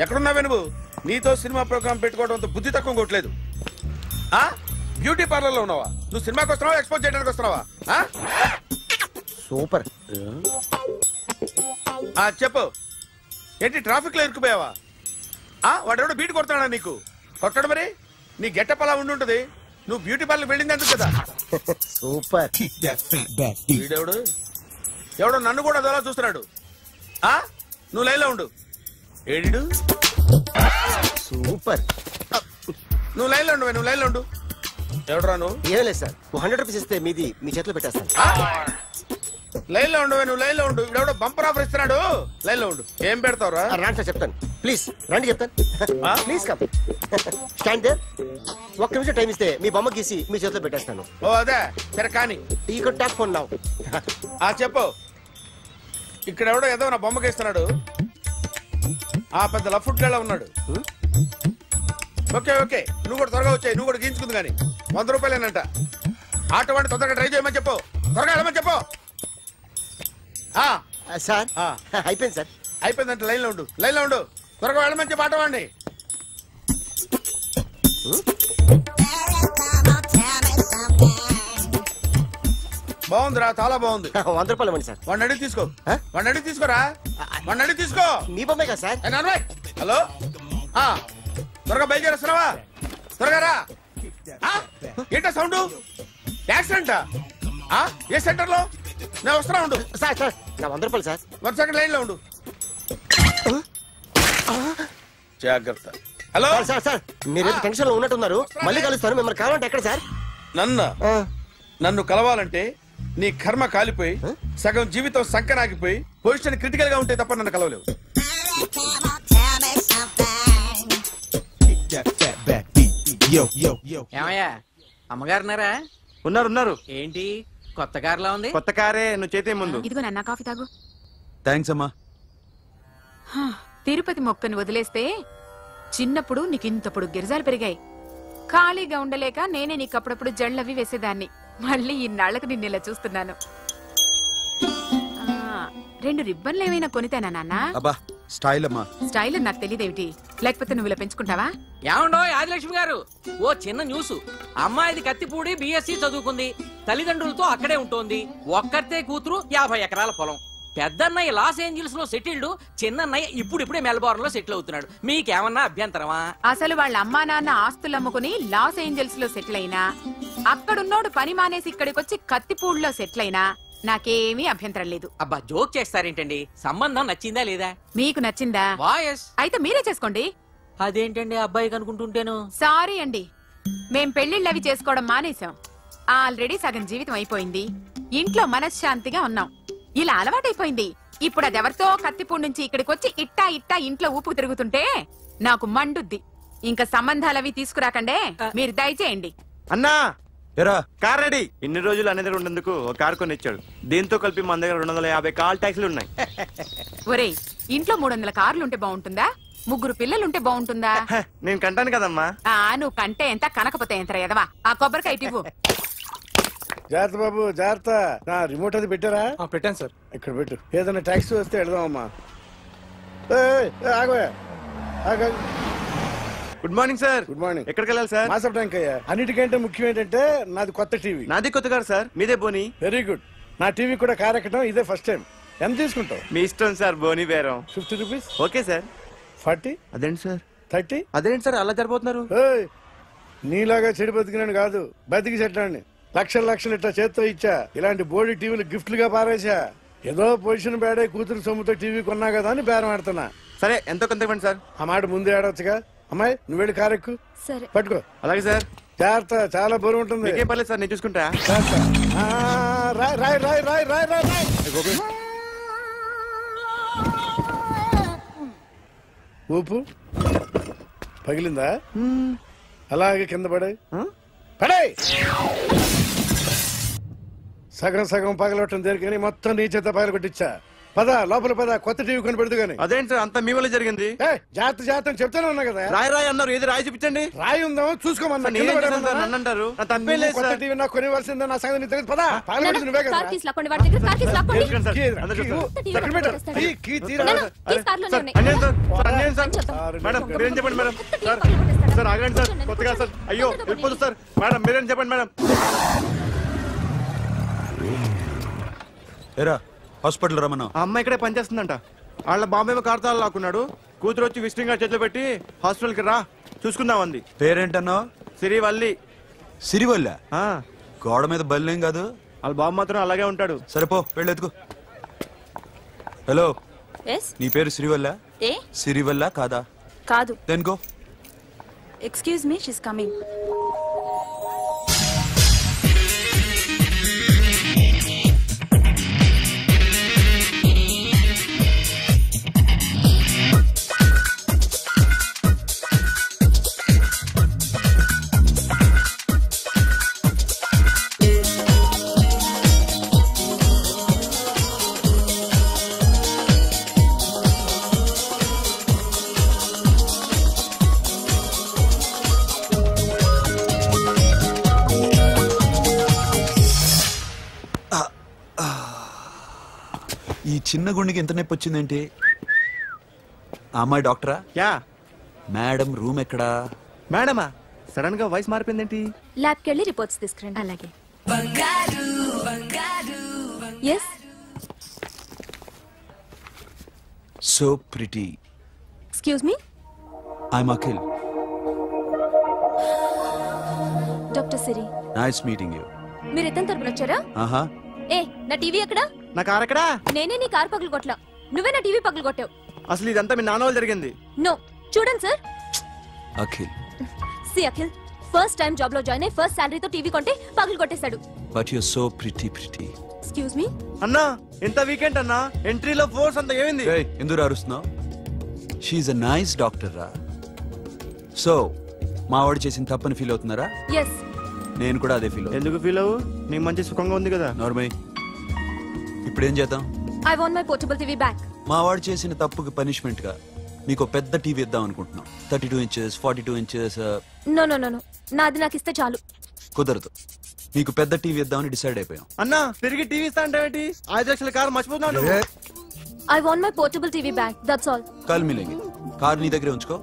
ఎక్కడున్నావే నువ్వు? నీతో cinema programme పెట్టుకోవడంతో బుద్ధి తక్కువ కొట్టలేదు. బ్యూటీ పార్లర్ లో ఉన్నావా? నువ్వు సినిమాకి వస్తున్నావా, ఎక్స్పోజ్ చేయడానికి వస్తున్నావా? సూపర్. చెప్పు, ఏంటి ట్రాఫిక్ లో ఇరుక్కుపోయావా? వాడెవడో బీట్ కొడతాడా నీకు? కొట్టడు మరి. నీ గెట్టప్ అలా ఉండుంటది. నువ్వు బ్యూటీ పార్లర్ వెళ్ళింది ఎందుకు కదా? సూపర్. వీడెవడు? ఎవడో నన్ను కూడా అదోలా చూస్తున్నాడు. నువ్వు లైన్లో ఉండు. ఏడు సూపర్. నువ్వు లైన్లో ఉండు, నువ్వు లైన్లో ఉండు. ఎవడరా నువ్వు? ఏం లేదు సార్, 100 రూపీస్ ఇస్తే మీది మీ చేతిలో పెట్టేస్తాను. లైన్లో ఉండు, నువ్వు లైన్లో ఉండు. ఇవిడెవడో బంపర్ ఆఫర్ ఇస్తున్నాడు. లైన్లో ఉండు. ఏం పెడతావురా? రాండి సార్, చెప్తాను. ప్లీజ్ రండి, చెప్తాను. Please come. Stand there. 1 నిమిషం టైం ఇస్తే మీ బొమ్మ గీసి మీ చేతిలో పెట్టేస్తాను. ఓ అదే సరే కానీ. ఈ కుడ్ టాక్ ఫోన్ నౌ. చెప్పు. ఇక్కడ ఎవడో ఏదో నా బొమ్మకి ఇస్తున్నాడు. పెద్ద లఫుట్లా ఉన్నాడు. ఓకే ఓకే, నువ్వు కూడా త్వరగా వచ్చాయి. నువ్వు కూడా గీంచుకుంది కానీ 100 రూపాయలేనంట. ఆటో వాడిని తొందరగా ట్రై చేయమని చెప్పు. త్వరగా వెళ్ళమని చెప్పు. సార్ అయిపోయింది సార్. అయిపోయిందంటే లైన్లో ఉండు, లైన్లో ఉండు. త్వరగా వెళ్ళమని చెప్పు ఆటో వాడిని. బాగుందిరా, చాలా బాగుంది. 100 రూపాయలు ఇవ్వండి సార్. వాడిని అడిగి తీసుకో. వాడిని అడిగి తీసుకోరా. వాడిని అడిగి తీసుకో. మీ బొమ్మే కదా సార్. హలో, త్వరగా బయలుదేరేస్తున్నావా? త్వరగా రా. ఏంటా సౌండ్? యాక్సిడెంటా? ఏ సెంటర్ లో? నేను వస్తున్నా ఉండు. సార్ సార్ నా 100 రూపాయలు సార్. 1 సెకండ్ లైన్ లో ఉండు. జాగ్రత్త. Hello sir. సార్ మీరు టెన్షన్ లో ఉన్నట్టున్నారు. మళ్ళీ కలుస్తాను. మిమ్మల్ని కావాలంటే ఎక్కడ సార్? నన్ను కలవాలంటే నీ కర్మ కాలిపోయి సగం జీవితం సంకనాగిపోయి పొజిషన్ క్రిటికల్ గా ఉంటే తప్ప నన్ను కలవలేవు. ఏమయ్యా, అమ్మగారున్నారా? ఉన్నారు. ఏంటి కొత్త కారులా ఉంది? కొత్త కారే, నువ్వు చేతే ముందు. ఇదిగో నాన్న కాఫీ తాగు. థ్యాంక్స్ అమ్మా. తిరుపతి మొక్కను వదిలేస్తే చిన్నప్పుడు నీకు ఇంతప్పుడు గిరిజాలు పెరిగాయి. ఖాళీగా ఉండలేక నేనే నీకు అప్పుడప్పుడు జళ్ళవి వేసేదాన్ని. మళ్ళీ ఇన్నాళ్లకు నిన్ను ఇలా చూస్తున్నాను. 2 రిబ్బన్లు ఏమైనా కొనితేనా నాన్న? అబ్బా స్టైల్ అమ్మా. స్టైల్ నాకు తెలియదేమిటి? లేకపోతే నువ్వు ఇలా పెంచుకుంటావా? ఏమండో ఆదిలక్ష్మి గారు, ఓ చిన్న న్యూస్. అమ్మాయిది కత్తిపూడి BSc చదువుకుంది. తల్లిదండ్రులతో అక్కడే ఉంటోంది. ఒక్కరితే కూతురు, 50 ఎకరాల పొలం. పెద్దన్నయ్య లాస్ ఏంజల్స్ లో సెటిల్డ్, చిన్నన్నయ్య ఇప్పుడిప్పుడే మెల్బోర్న్ లో సెటిల్ అవుతున్నాడు. మీకేమన్నా అభ్యంతరమా? అసలు వాళ్ళ అమ్మా నాన్న ఆస్తులు అమ్ముకుని లాస్ ఏంజల్స్ లో సెటిల్ అయినా, అక్కడున్నోడు పని మానేసి ఇక్కడికొచ్చి కత్తిపూడిలో సెటిల్ అయినా నాకేమీ అభ్యంతరం లేదు. అబ్బా జోక్ చేస్తారేంటండి? సంబంధం నచ్చిందా లేదా? మీకు నచ్చిందా? వాయస్ అయితే మీరే చేసుకోండి. అదేంటండి అబ్బాయి కనుకుంటుంటేను? సారీ అండి, మేం పెళ్లిళ్ళవి చేసుకోవడం మానేశాం. ఆల్రెడీ సగం జీవితం అయిపోయింది. ఇంట్లో మనశ్శాంతిగా ఉన్నాం. ఇలా అలవాటైపోయింది. ఇప్పుడు అదెవరితో కత్తిపూడి నుంచి ఇక్కడికొచ్చి ఇట్టా ఇంట్లో ఊపుకు తిరుగుతుంటే నాకు మండుద్ది. ఇంకా సంబంధాలవి తీసుకురాకండే, మీరు దయచేయండి. అన్నా కార్ రెడీ. ఇన్ని రోజులు అనే దగ్గర ఉండేందుకు ఒక కార్ కొని ఇచ్చాడు. దీంతో కలిపి మన దగ్గర 250 కాల్ ట్యాక్సీలు ఉన్నాయి. ఒరేయ్, ఇంట్లో 300 కార్లు ఉంటే బాగుంటుందా? 3 పిల్లలుంటే బాగుంటుందా? నేను కంటాను కదమ్మా. నువ్వు కంటే ఎంత, కనకపోతే ఎంత ఎదవా. ఆ కొబ్బరికాయ ఇవ్వు. జాగ్రత్త బాబు, జాగ్రత్త. నా రిమోట్ అది పెట్టారా? పెట్టాను సార్. ఇక్కడ పెట్టు. ఏదైనా ట్యాక్సీ వస్తే వెళదామమ్మా. ఆగోయా. Good morning sir. Good morning. ఎక్కడికి వెళ్ళాలి సార్? మాసప్ ట్యాంక్ అయ్యా. అన్నిటికంటే ముఖ్యం ఏంటంటే నాది కొత్త టీవీ. నాది కొత్త కారు సార్, మీదే బోని. Very good. నా టీవీ కూడా కార్ ఎక్కడం ఇదే ఫస్ట్ టైం. ఎంత తీసుకుంటావు? మీ ఇష్టం సార్, బోని బేరం. 50 రూపీస్. Okay sir. 40. అదేంటి సార్? 30. అదేంటి సార్ అలా జరిపోతున్నారు? నీలాగా చెడు బతికినాను కాదు, బతికి చెట్టాన్ని. లక్షలు ఇట్లా చేత్తో ఇచ్చా. ఇలాంటి బోడి టీవీలు గిఫ్ట్లుగా పారేసా. ఏదో పొజిషన్ బేడే కూతురు సొమ్ముతో టీవీ కొన్నా కదా అని బేరం ఆడుతున్నా. సరే ఎంతో కొంత ఇవ్వండి సార్. ఆ మాట ముందే ఆడవచ్చుగా. అమ్మాయి నువ్వు వెళ్ళి కారు ఎక్కు. సరే పట్టుకో. అలాగే సార్. జాగ్రత్త, చాలా బరువు ఉంటుంది. ఏం పర్లేదు సార్, నేను చూసుకుంటా. ఊపు పగిలిందా? అలాగే కింద పడే. సగం పగలవటం దేనికని మొత్తం నీ చేత పగల కొట్టించా. పద లోపల పద, కొత్త టీవీ కొని పెడదు గానీ. అదేంటి సార్ అంతా మీ వల్ల జరిగింది? జాగ్రత్త జాగ్రత్త అని చెప్తానే ఉన్నా కదా. రాయి అన్నారు, ఏది రాయి చూపించండి. రాయి ఉందామో చూసుకోమన్నా. నన్ను అంటారు, తప్పేం లేదు కొత్త సార్. టీవీ నాకు కొనివ్వాల్సిందే, నా సంగతి నీకు తెలియదు. పద పాలన నువ్వే కదా. మేడం మీరేం చెప్పండి మేడం. సార్ సార్ ఆగండి సార్, కొత్తగా సార్. అయ్యో వెళ్ళిపోతుంది సార్. మేడం మీరేం చెప్పండి మేడం. ఏరా హాస్పిటల్ రమ్మన్నా. ఆ అమ్మాయి ఇక్కడే పనిచేస్తుందంట. వాళ్ళ బాంబేమో కార్తాలు లాక్కున్నాడు. కూతురు వచ్చి విజిటింగ్ కార్డు చేతిలో పెట్టి హాస్పిటల్ కి రా చూసుకుందాం అంది. పేరేంటన్నా? సిరివల్లి. సిరివల్ల? గోడ మీద బల్లేం కాదు. వాళ్ళ బాబు మాత్రం అలాగే ఉంటాడు. సరేపో వెళ్ళెత్తుకు. హలో, నీ పేరు సిరివల్ల? సిరివల్ల కాదా? కాదు. Then go. Excuse me, she's coming. ఈ చిన్న గుండెకి ఎంత నొప్పి వచ్చిందేంటి? అమ్మాయి డాక్టరా? యా. మేడం రూమ్ ఎక్కడా? మేడమా? సడన్ గా వాయిస్ మారిపోయిందేంటి? ల్యాబ్కి వెళ్ళి రిపోర్ట్స్ తీసుకురండి. అలాగే. Yes. So pretty. Excuse me, I'm Akhil. Doctor Siri. Nice meeting you. మీరు ఎత్తని తరపున వచ్చారా? ఆహా. ఏ, నా టీవీ ఎక్కడా? నా కార్ ఎక్కడా? నేనే నీ కార్ పగలు కొట్టలా, నువ్వే నా టీవీ పగలు కొట్టావు. అసలు ఇదంతా మీ నాన్న వాళ్ళు జరిగింది. నో, చూడండి sir. Akhil. See Akhil, first time job లో జాయిన్ అయ్యి ఫస్ట్ సాలరీతో టీవీ కొంటే పగలు కొట్టేశాడు. But you are so pretty. Excuse me అన్నా, ఎంత వీకెండ్ అన్నా, ఎంట్రీలో ఫోర్స్ అంత ఏమైంది? ఏయ్, ఎందుకు అరుస్తున్నావు? She is a nice doctor రా. సో మా వాడు చేసిన తప్పని ఫీల్ అవుతున్నారా? ఎస్. నేను కూడా అదే ఫీల్. ఎందుకు ఫీల్ అవ్వు? నీకు మంచి సుఖంగా ఉంది కదా. నార్మల్. ఇప్పుడు ఏం చేద్దాం? I want my portable TV back. మా వాడు చేసిన తప్పుకి పనిష్మెంట్ గా మీకు పెద్ద టీవీ ఇద్దాం అనుకుంటున్నాం. 32 inches, 42 inches. No no no no, నాది నాకు ఇస్తే చాలు. కుదరదు. మీకు పెద్ద టీవీ ఇద్దామని డిసైడ్ అయిపోయాం. అన్నా, తిరిగి టీవీ ఇస్తా అంటే 5 లక్షల కారు మర్చిపోతున్నాడు. I want my portable TV back, that's all. Call మిలేంగే. కార్ నీ దగ్గరే ఉంచుకో.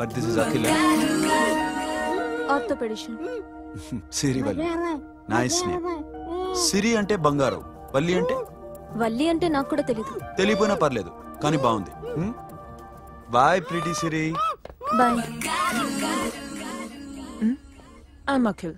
But this is Akhil. Orthopaedician. Siri Valli. Nice name. Siri అంటే బంగారం, వల్లి అంటే? వల్లి అంటే నాకు కూడా తెలీదు. తెలియపోయినా పర్లేదు, కానీ బాగుంది. Bye pretty Siri. Bye. I'm Akhil.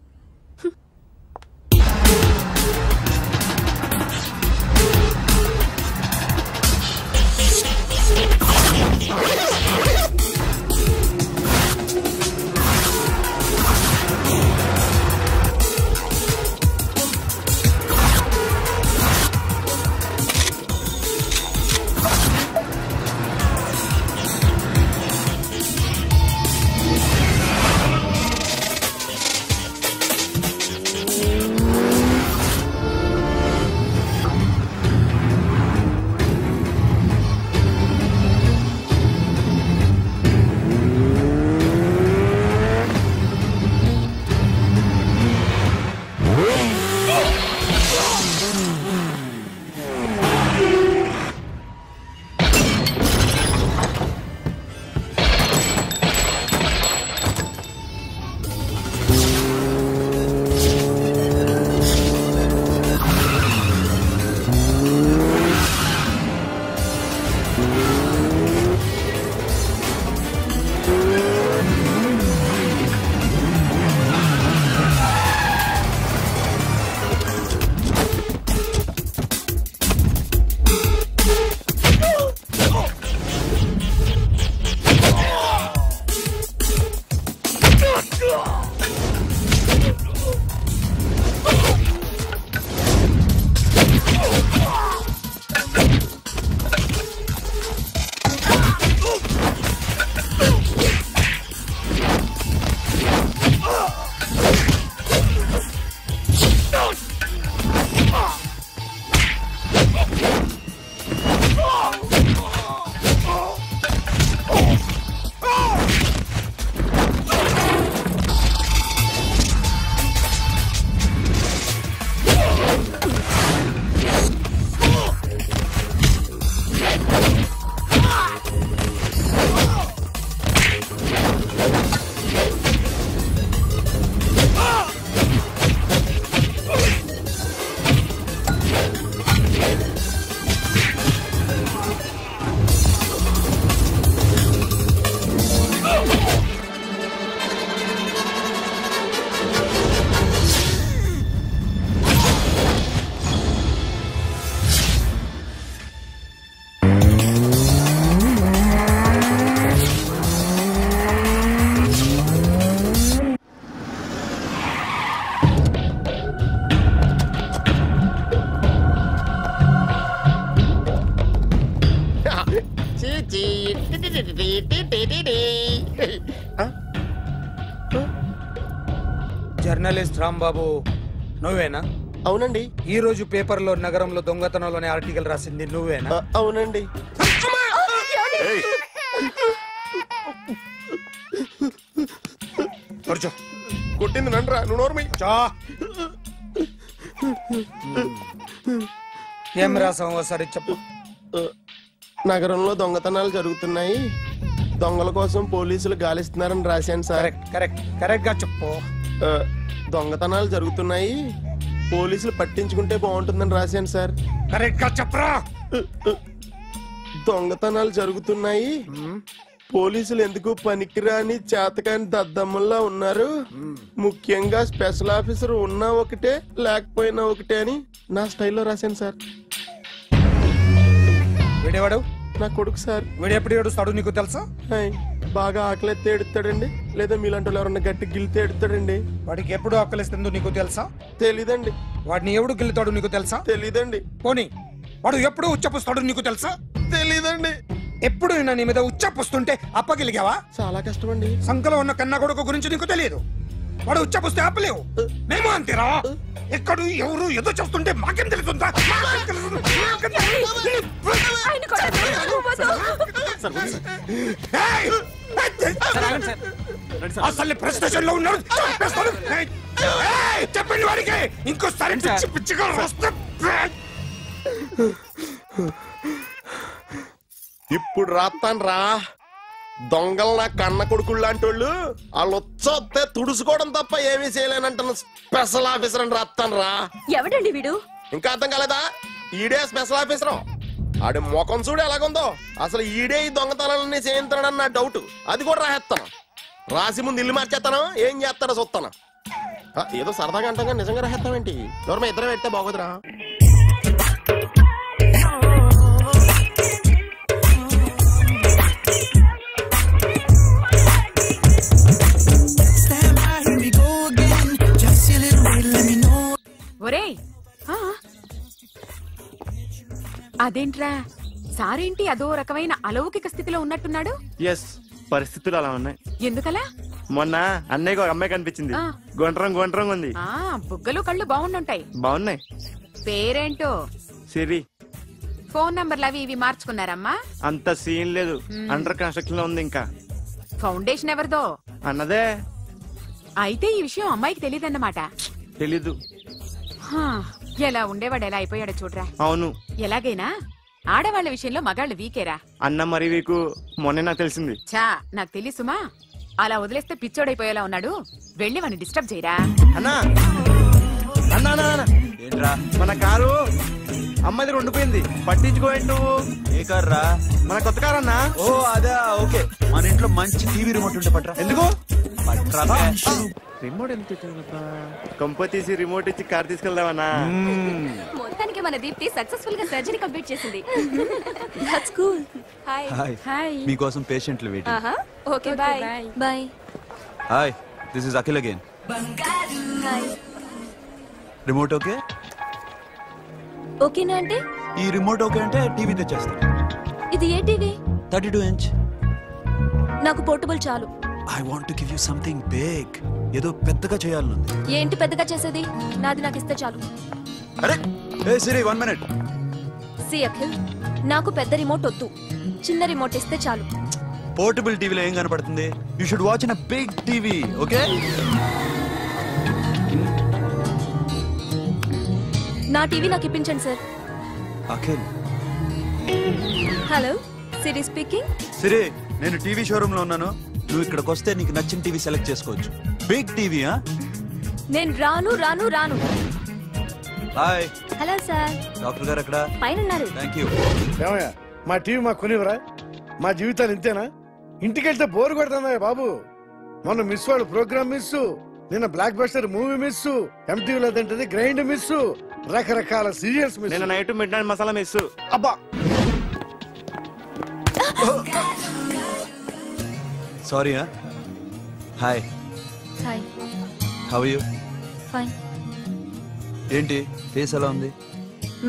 Journalist Rambabu నువ్వేనా? అవునండి. ఈ రోజు పేపర్లో నగరంలో దొంగతనంలోనే ఆర్టికల్ రాసింది నువ్వేనా? అవునండి. కొట్టింది నండ్రా, నువ్వు నోర్మి. ఏం రాసావు ఒకసారి చెప్పు. నగరంలో దొంగతనాలు జరుగుతున్నాయి, దొంగల కోసం పోలీసులు గాలిస్తున్నారని రాశాను సార్. కరెక్ట్ గా చెప్పు. దొంగతనాలు జరుగుతున్నాయి, పోలీసులు పట్టించుకుంటే బాగుంటుందని రాశాను సార్. కరెక్ట్ గా చెప్పరా. దొంగతనాలు జరుగుతున్నాయి, పోలీసులు ఎందుకు పనికిరాని చేతకాని దద్దమ్మల్లా ఉన్నారు, ముఖ్యంగా స్పెషల్ ఆఫీసర్ ఉన్నా ఒకటే లేకపోయినా ఒకటే అని నా స్టైల్లో రాశాను సార్. వీడేవాడు? నా కొడుకు సార్. వీడు ఎప్పుడు ఏడుస్తాడు నీకు తెలుసా? బాగా ఆకలిస్తే ఎడుతాడండి, లేదా మీలాంటి వాళ్ళు ఎవరన్నా గట్టి గిల్లితే ఎడుతాడండి. వాడికి ఎప్పుడు ఆకలిస్తుందో నీకు తెలుసా? తెలీదండి. వాడిని ఎవడు గిల్లుతాడు నీకు తెలుసా? తెలీదండి. పోనీ వాడు ఎప్పుడు ఉచ్చపుస్తాడు నీకు తెలుసా? తెలీదండి. ఎప్పుడు నీ మీద ఉచ్చపుస్తుంటే అప్పగిలిగావా? చాలా కష్టం అండి. సంకలో ఉన్న కన్నా కొడుకు గురించి నీకు తెలియదు. వాడు ఉచ్చపుస్తే ఆపలేవు. మేము అంతేరా. ఎక్కడు ఎవరు ఏదో చేస్తుంటే మాకేం తెలుస్తుందా? అసలు ప్రెస్ స్టేషన్ లో ఉన్నాడు, చెప్పండి వాడికి. ఇంకోసారి పిచ్చిగా వస్తే ఇప్పుడు రాస్తాను రా. దొంగలు నా కన్న కొడుకులు లాంటి వాళ్ళు వాళ్ళు వచ్చొస్తే తుడుచుకోవడం తప్ప ఏమీ చేయలేనంటున్న స్పెషల్ ఆఫీసర్ అని రాస్తాను రా. ఎవడండి వీడు? ఇంకా అర్థం కాలేదా? ఈడే స్పెషల్ ఆఫీసర్. ఆడి ముఖం చూడు ఎలాగుందో. అసలు ఈడే ఈ దొంగతనాలన్నీ చేయించాడని నా డౌట్. అది కూడా రాసేస్తాను. రాసి ముందు ఇల్లు మార్చేస్తాను, ఏం చేస్తాడో చూస్తాను. ఏదో సరదాగా అంటాం కానీ నిజంగా రాసేస్తామేంటి? ఎవరు ఇద్దరు పెడితే బాగోదురా. ఒరేయ్, అదేంట్రా సారేంటి అదో రకమైన అలౌకిక స్థితిలో ఉన్నట్టున్నాడు? ఎస్, పరిస్థితులు అలా ఉన్నాయి. ఎందుకలా? మొన్న అన్నయ్యకు ఒక అమ్మాయి కనిపించింది. గుండ్రం ఉంది. బుగ్గలు కళ్ళు బాగుండుంటాయి. బాగున్నాయి. పేరేంటో? సిరి. ఫోన్ నంబర్లు అవి ఇవి మార్చుకున్నారమ్మా? అంత సీన్ లేదు, అండర్ కన్స్ట్రక్షన్ లో ఉంది. ఇంకా ఫౌండేషన్ ఎవరిదో? అన్నదే. అయితే ఈ విషయం అమ్మాయికి తెలియదన్నమాట. తెలీదు. ఎలా ఉండేవాడు ఎలా అయిపోయాడో చూడరా. అవును. ఎలాగైనా ఆడవాళ్ల విషయంలో మగాళ్ళు వీకేరా. అన్న మరి వీకు మొన్నే నాకు తెలిసింది. చా, నాకు తెలుసుమా. అలా వదిలేస్తే పిచ్చోడైపోయేలా ఉన్నాడు. వెళ్ళి వాడిని డిస్టర్బ్ చేయరా. అన్నా మన కారు అమ్మాయి దగ్గర ఉండిపోయింది, పట్టించుకోండి నువ్వు. ఏ కార్ రా? మన కొత్త కారు అన్నా. ఓ అదా, ఓకే. మన ఇంట్లో మంచి టీవీ రిమోట్ ఉంటే పట్రా. ఎందుకు? రిమోట్ ఎంత కంప తీసి రిమోట్ ఇచ్చి కార్ తీసుకెళ్దామన్నా. మొత్తానికి మన దీప్తి సక్సెస్ఫుల్ గా సర్జరీ కంప్లీట్ చేసింది. That's cool. హాయ్. హాయ్. మీకోసం పేషెంట్లు waiting. Okay, bye. Bye. Hi, this is Akhil again. Hi. Remote okay? ఓకేనా అంటే? ఈ రిమోట్ ఓకే అంటే టీవీ తెచ్చేస్తా. ఇది ఏ టీవీ? 32 ఇంచ్. నాకు పోర్టబుల్ చాలు. I want to give you something big. ఏదో పెద్దగా చేయాలనుంది. ఏంటి పెద్దగా చేసేది? నాది నాకు ఇస్తే చాలు. అరే ఏ సిరి, 1 మినిట్. సి అఖిల్, నాకు పెద్ద రిమోట్ వద్దు, చిన్న రిమోట్ ఇస్తే చాలు. పోర్టబుల్ టీవీలో ఏం కనపడుతుంది? You should watch in a big TV, okay? నా టీవీ నాకు ఇప్పించండి sir. Akhil, hello Siri speaking. Siri, నేను టీవీ షోరూమ్ లో ఉన్నాను. నువ్వు ఇక్కడికి వస్తే నీకు నచ్చిన టీవీ సెలెక్ట్ చేసుకోవచ్చు. Big TV. నేను రాను రాను రాను. హాయ్. Hello sir. డాక్టర్ గారు అక్కడ పైన ఉన్నారు. Thank you. ఏమయ్యా మా టీవీ మాకు కొనివరా? మా జీవితాలు ఇంతేనా? ఇంటికెళ్తే బోరు కొడుతుందా బాబు? మొన్న మిస్ వాళ్ళు ప్రోగ్రామ్ మిస్, నిన్న బ్లాక్ బస్టర్ మూవీ మిస్, ఎంటీవీలో తింటది గ్రైండ్ మిస్, రకరకాల సీరియల్స్ మిస్. నేను night midnight masala miss. అబ్బా sorry. Hi. Hi. How you? Fine. ఏంటి ఫేస్ ఎలా ఉంది?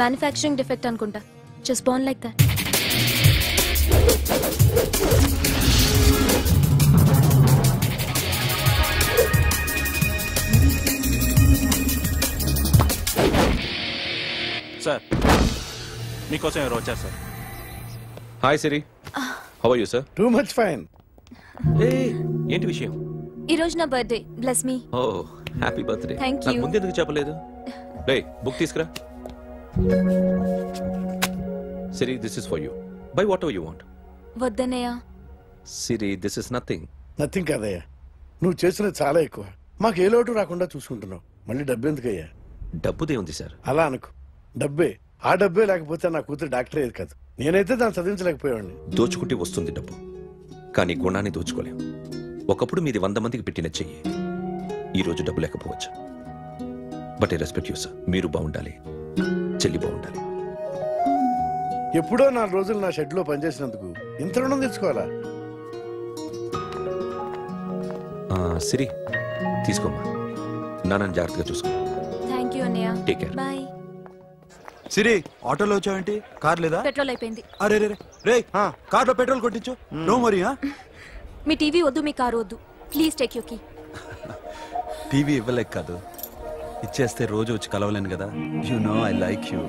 మ్యానుఫ్యాక్చరింగ్ డిఫెక్ట్ అనుకుంటా. Just born like that. Sir మీకోసం ఎవరు వచ్చారు sir? Hi Siri, how are you sir? Too much fine. ఏంటి విషయం? ఈ రోజు నా birthday. Bless me. Oh happy birthday. Thank you. నాకు ముందు ఎందుకు చెప్పలేదు? రే బుక్ తీసుకురా. Siri, this is for you. Buy whatever you want. వద్దన్నయ్య. Siri, this is nothing. Nothing కాదయ్యా, నువ్వు చేసినది చాలా ఎక్కువ. మాకు ఏ లోటు రాకుండా చూసుకుంటున్నావు. మళ్ళీ డబ్బు ఎందుకయ్యా? డబ్బుదే ఉంది సార్. అలా అనుకో, డబ్బే. ఆ డబ్బే లేకపోతే నా కూతురు డాక్టర్ అయ్యేది కాదు. నేనైతే దాన్ని చదివించలేకపోయాడిని. దోచుకుంటే వస్తుంది డబ్బు, కానీ గుణాన్ని దోచుకోలేం. ఒకప్పుడు మీది 100 మందికి పెట్టిన చెయ్యి, ఈ రోజు డబ్బు లేకపోవచ్చు. But I respect you sir. మీరు బాగుండాలి, చెల్లి బాగుండాలి. ఎప్పుడో 4 రోజులు నా షెడ్ లో పనిచేసినందుకు ఇంత రుణం తెచ్చుకోవాలా? సిరి తీసుకోమ్మా, నాన్నని జాగ్రత్తగా చూసుకో. థ్యాంక్ యూ అన్నయ్య. Take care. బాయ్. సిరి, ఆటోలో వచ్చావేంటి? కార్ లేదా? పెట్రోల్ అయిపోయింది. అరే రే రే, కార్లో పెట్రోల్ కొట్టించు. నో మరి. మీ టీవీ వద్దు, మీ కారు వద్దు. Please take you key. TV ఇవ్వలేక కాదు, ఇచ్చేస్తే రోజు వచ్చి కలవలేను కదా. You know I like you.